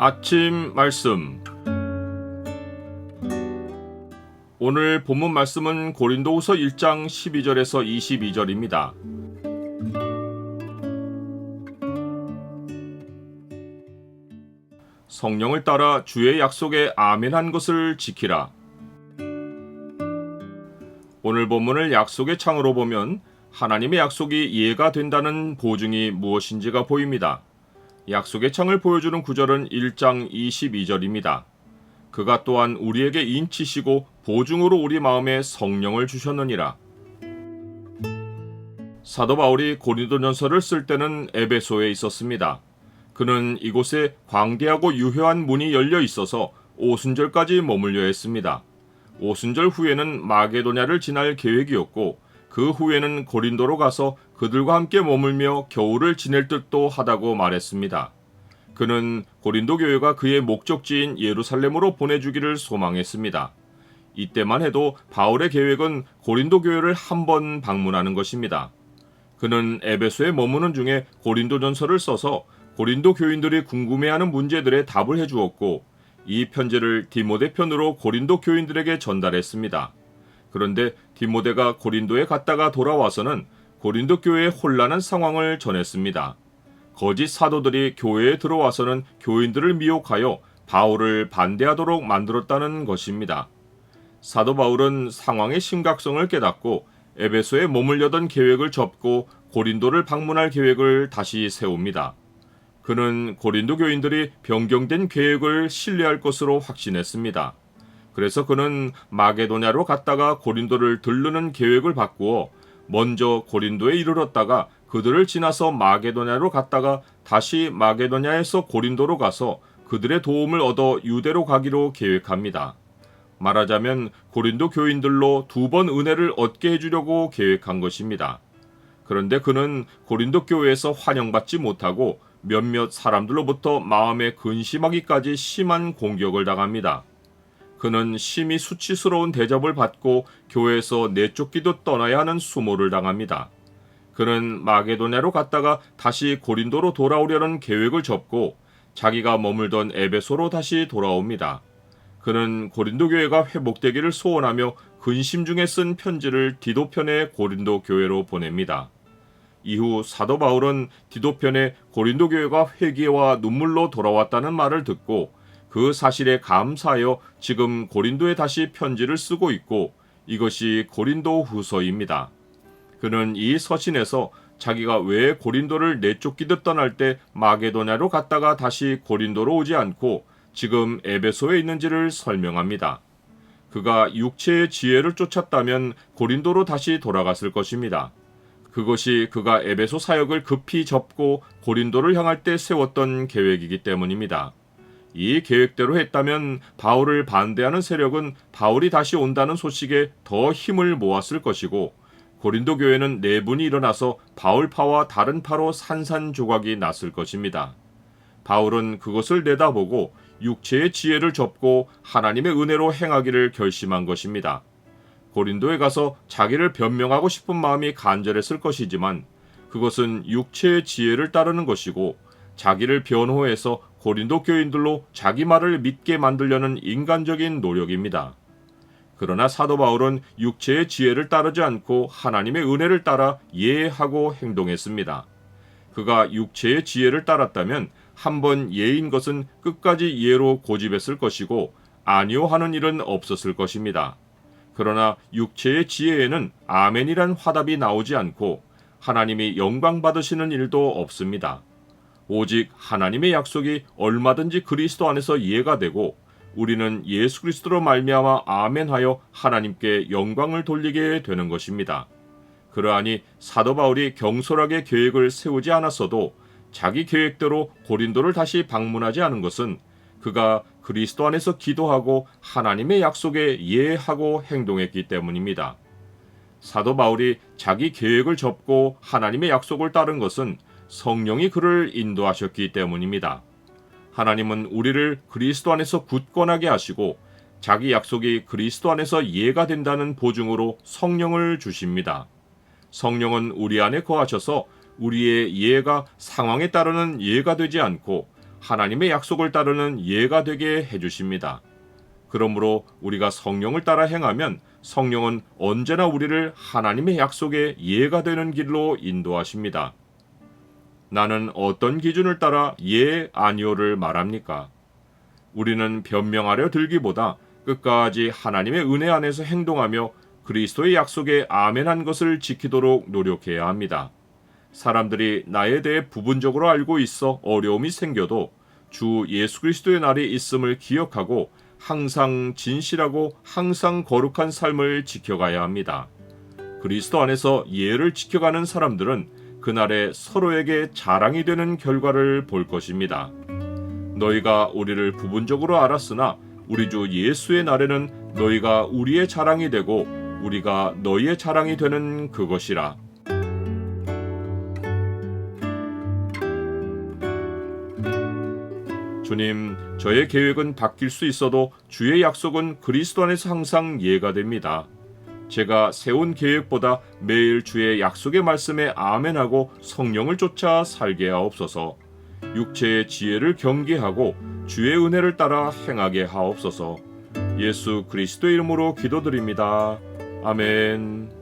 아침 말씀. 오늘 본문 말씀은 고린도후서 1장 12절에서 22절입니다. 성령을 따라 주의 약속에 아멘한 것을 지키라. 오늘 본문을 약속의 창으로 보면 하나님의 약속이 이해가 된다는 보증이 무엇인지가 보입니다. 약속의 창을 보여주는 구절은 1장 22절입니다. 그가 또한 우리에게 인치시고 보증으로 우리 마음에 성령을 주셨느니라. 사도 바울이 고린도전서를 쓸 때는 에베소에 있었습니다. 그는 이곳에 광대하고 유효한 문이 열려 있어서 오순절까지 머물려 했습니다. 오순절 후에는 마게도냐를 지날 계획이었고 그 후에는 고린도로 가서 그들과 함께 머물며 겨울을 지낼 듯도 하다고 말했습니다. 그는 고린도 교회가 그의 목적지인 예루살렘으로 보내주기를 소망했습니다. 이때만 해도 바울의 계획은 고린도 교회를 한번 방문하는 것입니다. 그는 에베소에 머무는 중에 고린도전서를 써서 고린도 교인들이 궁금해하는 문제들에 답을 해주었고 이 편지를 디모데 편으로 고린도 교인들에게 전달했습니다. 그런데 디모데가 고린도에 갔다가 돌아와서는 고린도 교회의 혼란한 상황을 전했습니다. 거짓 사도들이 교회에 들어와서는 교인들을 미혹하여 바울을 반대하도록 만들었다는 것입니다. 사도 바울은 상황의 심각성을 깨닫고 에베소에 머물려던 계획을 접고 고린도를 방문할 계획을 다시 세웁니다. 그는 고린도 교인들이 변경된 계획을 신뢰할 것으로 확신했습니다. 그래서 그는 마게도냐로 갔다가 고린도를 들르는 계획을 바꾸어 먼저 고린도에 이르렀다가 그들을 지나서 마게도냐로 갔다가 다시 마게도냐에서 고린도로 가서 그들의 도움을 얻어 유대로 가기로 계획합니다. 말하자면 고린도 교인들로 2번 은혜를 얻게 해주려고 계획한 것입니다. 그런데 그는 고린도 교회에서 환영받지 못하고 몇몇 사람들로부터 마음에 근심하기까지 심한 공격을 당합니다. 그는 심히 수치스러운 대접을 받고 교회에서 내쫓기도 떠나야 하는 수모를 당합니다. 그는 마게도냐로 갔다가 다시 고린도로 돌아오려는 계획을 접고 자기가 머물던 에베소로 다시 돌아옵니다. 그는 고린도 교회가 회복되기를 소원하며 근심 중에 쓴 편지를 디도편의 고린도 교회로 보냅니다. 이후 사도 바울은 디도편에 고린도 교회가 회개와 눈물로 돌아왔다는 말을 듣고 그 사실에 감사하여 지금 고린도에 다시 편지를 쓰고 있고 이것이 고린도 후서입니다. 그는 이 서신에서 자기가 왜 고린도를 내쫓기듯 떠날 때 마게도냐로 갔다가 다시 고린도로 오지 않고 지금 에베소에 있는지를 설명합니다. 그가 육체의 지혜를 쫓았다면 고린도로 다시 돌아갔을 것입니다. 그것이 그가 에베소 사역을 급히 접고 고린도를 향할 때 세웠던 계획이기 때문입니다. 이 계획대로 했다면 바울을 반대하는 세력은 바울이 다시 온다는 소식에 더 힘을 모았을 것이고 고린도 교회는 내분이 일어나서 바울파와 다른 파로 산산조각이 났을 것입니다. 바울은 그것을 내다보고 육체의 지혜를 접고 하나님의 은혜로 행하기를 결심한 것입니다. 고린도에 가서 자기를 변명하고 싶은 마음이 간절했을 것이지만 그것은 육체의 지혜를 따르는 것이고 자기를 변호해서 고린도 교인들로 자기 말을 믿게 만들려는 인간적인 노력입니다. 그러나 사도 바울은 육체의 지혜를 따르지 않고 하나님의 은혜를 따라 예하고 행동했습니다. 그가 육체의 지혜를 따랐다면 한번 예인 것은 끝까지 예로 고집했을 것이고 아니요 하는 일은 없었을 것입니다. 그러나 육체의 지혜에는 아멘이란 화답이 나오지 않고 하나님이 영광 받으시는 일도 없습니다. 오직 하나님의 약속이 얼마든지 그리스도 안에서 이해가 되고 우리는 예수 그리스도로 말미암아 아멘하여 하나님께 영광을 돌리게 되는 것입니다. 그러하니 사도 바울이 경솔하게 계획을 세우지 않았어도 자기 계획대로 고린도를 다시 방문하지 않은 것은 그가 그리스도 안에서 기도하고 하나님의 약속에 예하고 행동했기 때문입니다. 사도 바울이 자기 계획을 접고 하나님의 약속을 따른 것은 성령이 그를 인도하셨기 때문입니다. 하나님은 우리를 그리스도 안에서 굳건하게 하시고 자기 약속이 그리스도 안에서 이해가 된다는 보증으로 성령을 주십니다. 성령은 우리 안에 거하셔서 우리의 이해가 상황에 따르는 이해가 되지 않고 하나님의 약속을 따르는 예가 되게 해주십니다. 그러므로 우리가 성령을 따라 행하면 성령은 언제나 우리를 하나님의 약속의 예가 되는 길로 인도하십니다. 나는 어떤 기준을 따라 예, 아니오를 말합니까? 우리는 변명하려 들기보다 끝까지 하나님의 은혜 안에서 행동하며 그리스도의 약속에 아멘한 것을 지키도록 노력해야 합니다. 사람들이 나에 대해 부분적으로 알고 있어 어려움이 생겨도 주 예수 그리스도의 날이 있음을 기억하고 항상 진실하고 항상 거룩한 삶을 지켜가야 합니다. 그리스도 안에서 예를 지켜가는 사람들은 그날에 서로에게 자랑이 되는 결과를 볼 것입니다. 너희가 우리를 부분적으로 알았으나 우리 주 예수의 날에는 너희가 우리의 자랑이 되고 우리가 너희의 자랑이 되는 그것이라. 주님, 저의 계획은 바뀔 수 있어도 주의 약속은 그리스도 안에서 항상 예가 됩니다. 제가 세운 계획보다 매일 주의 약속의 말씀에 아멘하고 성령을 쫓아 살게 하옵소서. 육체의 지혜를 경계하고 주의 은혜를 따라 행하게 하옵소서. 예수 그리스도의 이름으로 기도드립니다. 아멘.